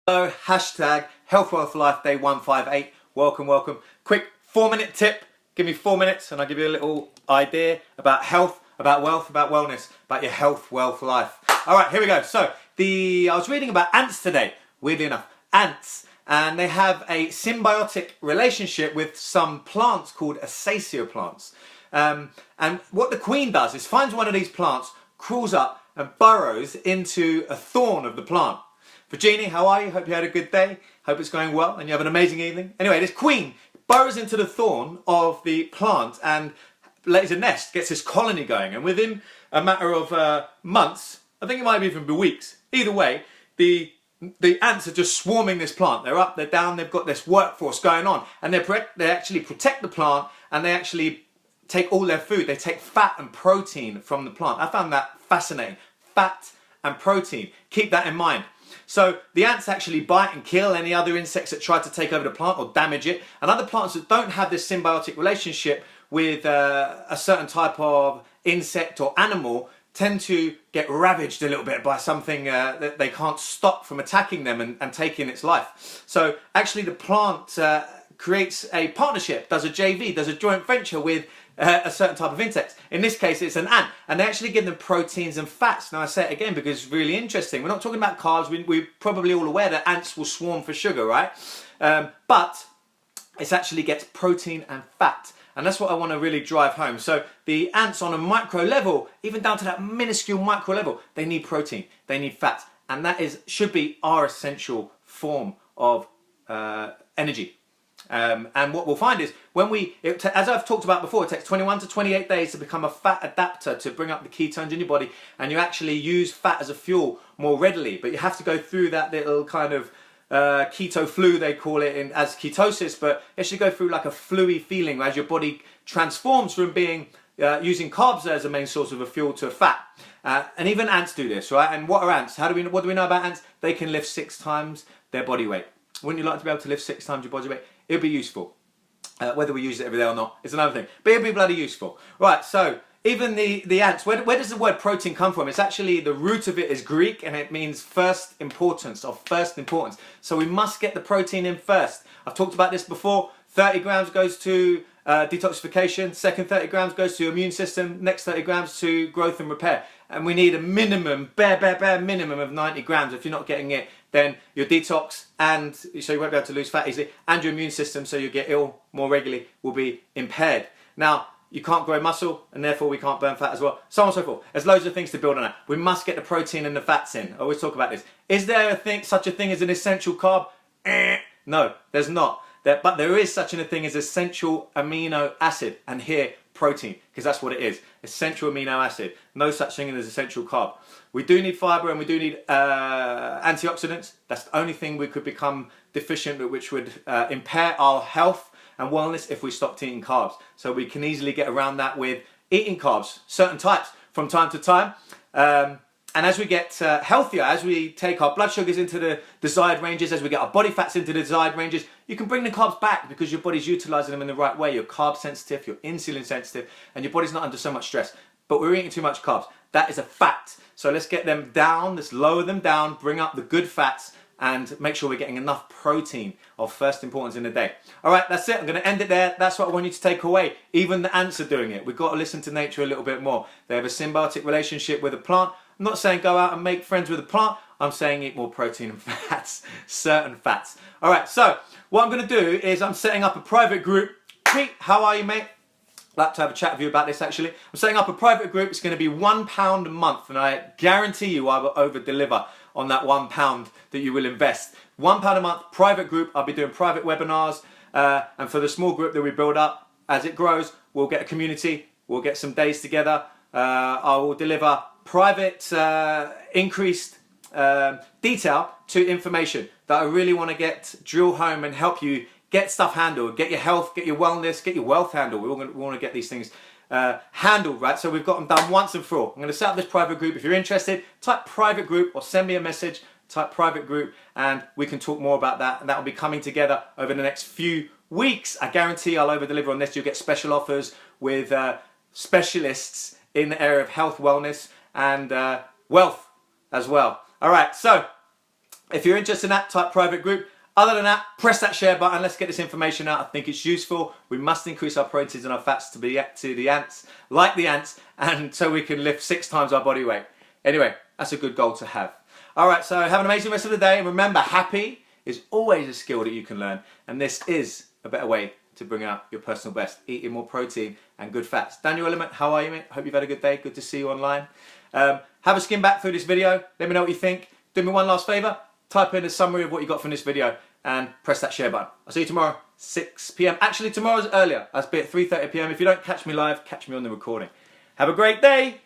Hello, hashtag Health Wealth Life Day158. Welcome, welcome. Quick 4-minute tip. Give me 4 minutes and I'll give you a little idea about health, about wealth, about wellness, about your health, wealth, life. All right, here we go. So I was reading about ants today, weirdly enough, ants. And they have a symbiotic relationship with some plants called acacia plants. And what the queen does is finds one of these plants, crawls up and burrows into a thorn of the plant. Virginie, how are you? Hope you had a good day. Hope it's going well and you have an amazing evening. Anyway, this queen burrows into the thorn of the plant and lays a nest, gets this colony going. And within a matter of months, I think it might even be weeks, either way, the ants are just swarming this plant. They're up, they're down, they've got this workforce going on. And they actually protect the plant and they actually take all their food. They take fat and protein from the plant. I found that fascinating. Fat and protein. Keep that in mind. So the ants actually bite and kill any other insects that try to take over the plant or damage it. And other plants that don't have this symbiotic relationship with a certain type of insect or animal tend to get ravaged a little bit by something that they can't stop from attacking them and taking its life. So actually the plant creates a partnership, does a JV, does a joint venture with a certain type of insect. In this case it's an ant, and they actually give them proteins and fats. Now I say it again because it's really interesting. We're not talking about carbs. We're probably all aware that ants will swarm for sugar, right? But it actually gets protein and fat, and that's what I want to really drive home. So the ants on a micro level, even down to that minuscule micro level, they need protein, they need fat, and that should be our essential form of energy. And what we'll find is when as I've talked about before, it takes 21 to 28 days to become a fat adapter to bring up the ketones in your body, and you actually use fat as a fuel more readily. But you have to go through that little kind of keto flu, they call it, as ketosis, but you actually go through like a fluey feeling as your body transforms from being using carbs as a main source of a fuel to a fat. And even ants do this, right? And what are ants? What do we know about ants? They can lift 6 times their body weight. Wouldn't you like to be able to lift 6 times your body weight? It'll be useful. Whether we use it every day or not, it's another thing. But it'll be bloody useful. Right, so even the ants, where does the word protein come from? It's actually, the root of it is Greek and it means first importance, or first importance. So we must get the protein in first. I've talked about this before. 30 grams goes to detoxification, second 30 grams goes to immune system, next 30 grams to growth and repair. And we need a minimum, bare minimum of 90 grams. If you're not getting it, then your detox, and so you won't be able to lose fat easily, and your immune system, so you get ill more regularly, will be impaired. Now, you can't grow muscle, and therefore we can't burn fat as well, so on and so forth. There's loads of things to build on that. We must get the protein and the fats in. I always talk about this. Is there such a thing as an essential carb? No, there's not. But there is such a thing as essential amino acid, and here, protein, because that's what it is. Essential amino acid. No such thing as essential carb. We do need fiber and we do need antioxidants. That's the only thing we could become deficient with, which would impair our health and wellness if we stopped eating carbs. So we can easily get around that with eating carbs, certain types, from time to time. And as we get healthier, as we take our blood sugars into the desired ranges, as we get our body fats into the desired ranges, you can bring the carbs back because your body's utilizing them in the right way. You're carb sensitive, you're insulin sensitive, and your body's not under so much stress. But we're eating too much carbs. That is a fact. So let's get them down, let's lower them down, bring up the good fats, and make sure we're getting enough protein of first importance in the day. All right, that's it. I'm going to end it there. That's what I want you to take away. Even the ants are doing it. We've got to listen to nature a little bit more. They have a symbiotic relationship with a plant. I'm not saying go out and make friends with a plant. I'm saying eat more protein and fats, certain fats. All right, so what I'm going to do is I'm setting up a private group. Pete, how are you, mate? I'd like to have a chat with you about this actually. I'm setting up a private group. It's going to be £1 a month, and I guarantee you I will over deliver on that £1 that you will invest. £1 a month, private group. I'll be doing private webinars, and for the small group that we build up, as it grows, we'll get a community, we'll get some days together. I will deliver private increased detail to information that I really want to drill home and help you get stuff handled, get your health, get your wellness, get your wealth handled. We want to get these things handled, right? So we've got them done once and for all. I'm going to set up this private group. If you're interested, type private group or send me a message, type private group, and we can talk more about that. And that will be coming together over the next few weeks. I guarantee I'll over deliver on this. You'll get special offers with specialists in the area of health, wellness, and wealth as well. All right, so If you're interested in that, type private group. Other than that, press that share button. Let's get this information out. I think it's useful. We must increase our proteins and our fats to the ants, like the ants, and so we can lift 6 times our body weight. Anyway, that's a good goal to have. All right, so have an amazing rest of the day. And remember, happy is always a skill that you can learn. And this is a better way to bring out your personal best. Eating more protein and good fats. Daniel Element, how are you, mate? Hope you've had a good day. Good to see you online. Have a skim back through this video. Let me know what you think. Do me one last favor. Type in a summary of what you got from this video and press that share button. I'll see you tomorrow, 6 p.m. Actually, tomorrow's earlier. I'll be at 3:30 p.m. If you don't catch me live, catch me on the recording. Have a great day.